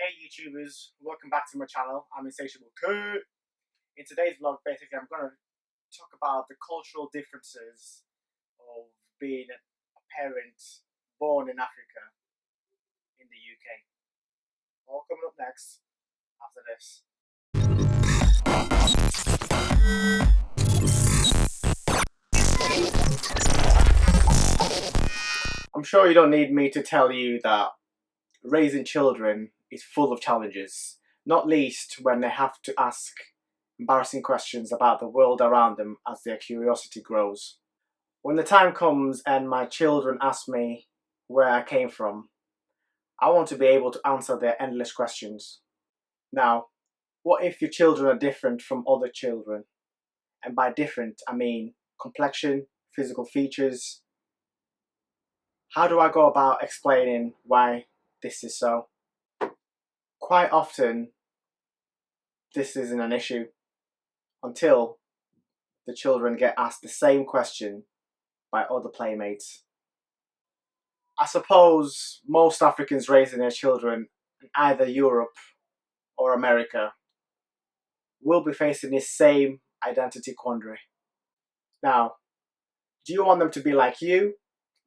Hey YouTubers, welcome back to my channel. I'm insatiable-k. In today's vlog, basically, I'm going to talk about the cultural differences of being a parent born in Africa in the UK. All coming up next after this. I'm sure you don't need me to tell you that raising children is full of challenges, not least when they have to ask embarrassing questions about the world around them as their curiosity grows. When the time comes and my children ask me where I came from, I want to be able to answer their endless questions. Now, what if your children are different from other children? And by different, I mean complexion, physical features. How do I go about explaining why this is so? Quite often, this isn't an issue until the children get asked the same question by other playmates. I suppose most Africans raising their children in either Europe or America will be facing this same identity quandary. Now, do you want them to be like you,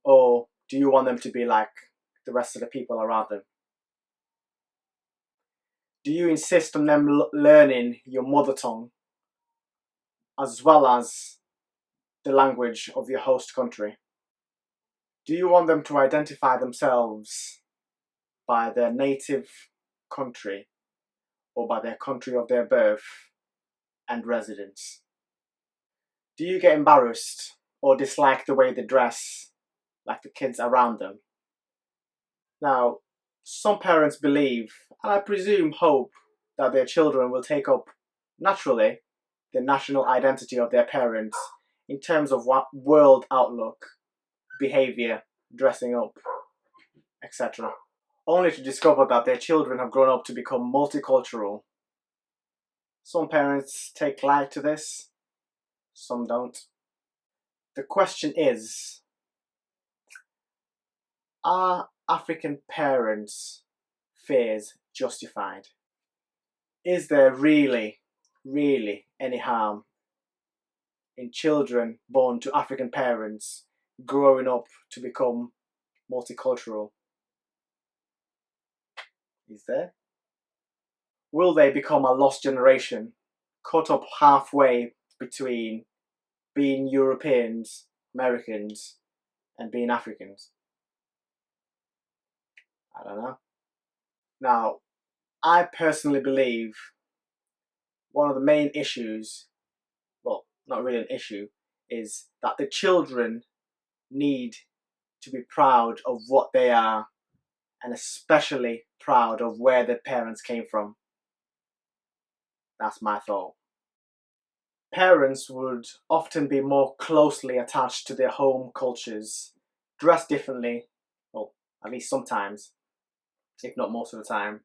or do you want them to be like the rest of the people around them? Do you insist on them learning your mother tongue as well as the language of your host country? Do you want them to identify themselves by their native country or by their country of their birth and residence? Do you get embarrassed or dislike the way they dress like the kids around them? Now, some parents believe, and I presume hope, that their children will take up, naturally, the national identity of their parents in terms of what world outlook, behaviour, dressing up, etc. Only to discover that their children have grown up to become multicultural. Some parents take light to this, some don't. The question is, are African parents' fears justified? Is there really any harm in children born to African parents growing up to become multicultural? Is there? Will they become a lost generation, cut up halfway between being Europeans, Americans, and being Africans? I don't know. Now, I personally believe one of the main issues, well, not really an issue, is that the children need to be proud of what they are and especially proud of where their parents came from. That's my thought. Parents would often be more closely attached to their home cultures, dress differently, well, at least sometimes, if not most of the time,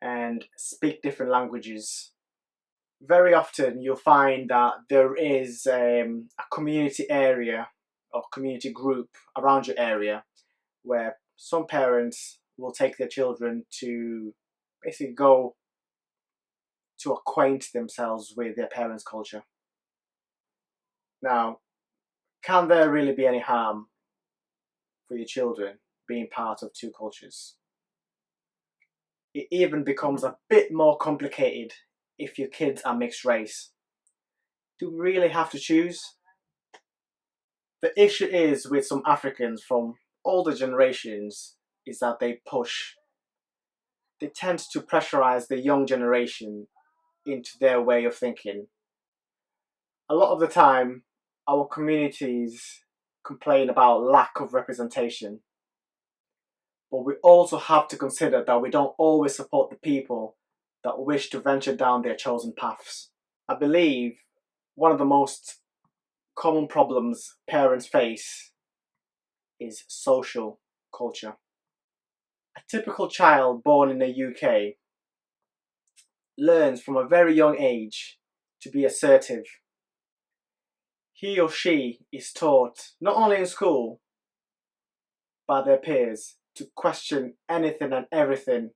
and speak different languages. Very often you'll find that there is a community area or community group around your area where some parents will take their children to basically go to acquaint themselves with their parents' culture. Now, can there really be any harm for your children being part of two cultures? It even becomes a bit more complicated if your kids are mixed race. Do we really have to choose? The issue is with some Africans from older generations is that they tend to pressurize the young generation into their way of thinking. A lot of the time, our communities complain about lack of representation. But we also have to consider that we don't always support the people that wish to venture down their chosen paths. I believe one of the most common problems parents face is social culture. A typical child born in the UK learns from a very young age to be assertive. He or she is taught, not only in school, by their peers, to question anything and everything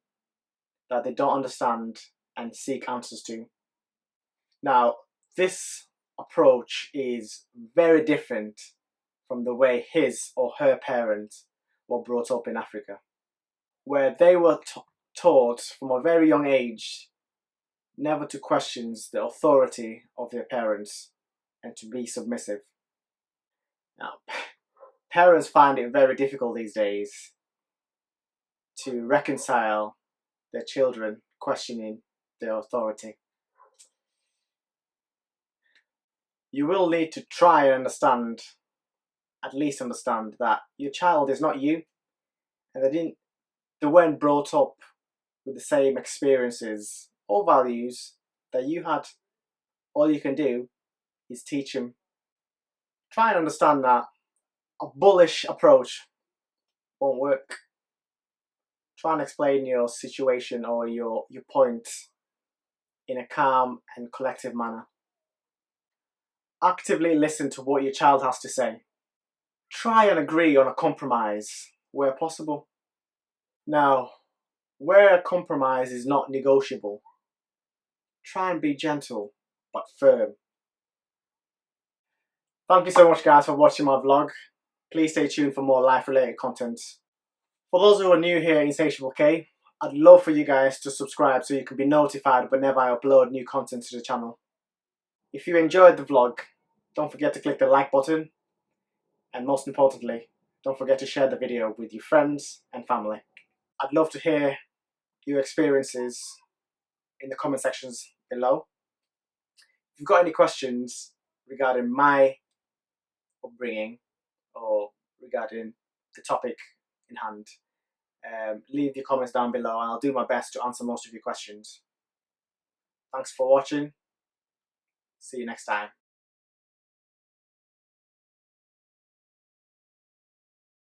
that they don't understand and seek answers to. Now, this approach is very different from the way his or her parents were brought up in Africa, where they were taught from a very young age never to question the authority of their parents and to be submissive. Now, parents find it very difficult these days to reconcile their children questioning their authority. You will need to try and understand, at least understand, that your child is not you, and they weren't brought up with the same experiences or values that you had. All you can do is teach them. Try and understand that a bullish approach won't work. Try and explain your situation or your point in a calm and collective manner. Actively listen to what your child has to say. Try and agree on a compromise where possible. Now, where a compromise is not negotiable, try and be gentle but firm. Thank you so much, guys, for watching my vlog. Please stay tuned for more life-related content. For those who are new here at insatiable-k, I'd love for you guys to subscribe so you can be notified whenever I upload new content to the channel. If you enjoyed the vlog, don't forget to click the like button, and most importantly, don't forget to share the video with your friends and family. I'd love to hear your experiences in the comment sections below. If you've got any questions regarding my upbringing or regarding the topic in hand, leave your comments down below and I'll do my best to answer most of your questions. Thanks for watching. See you next time.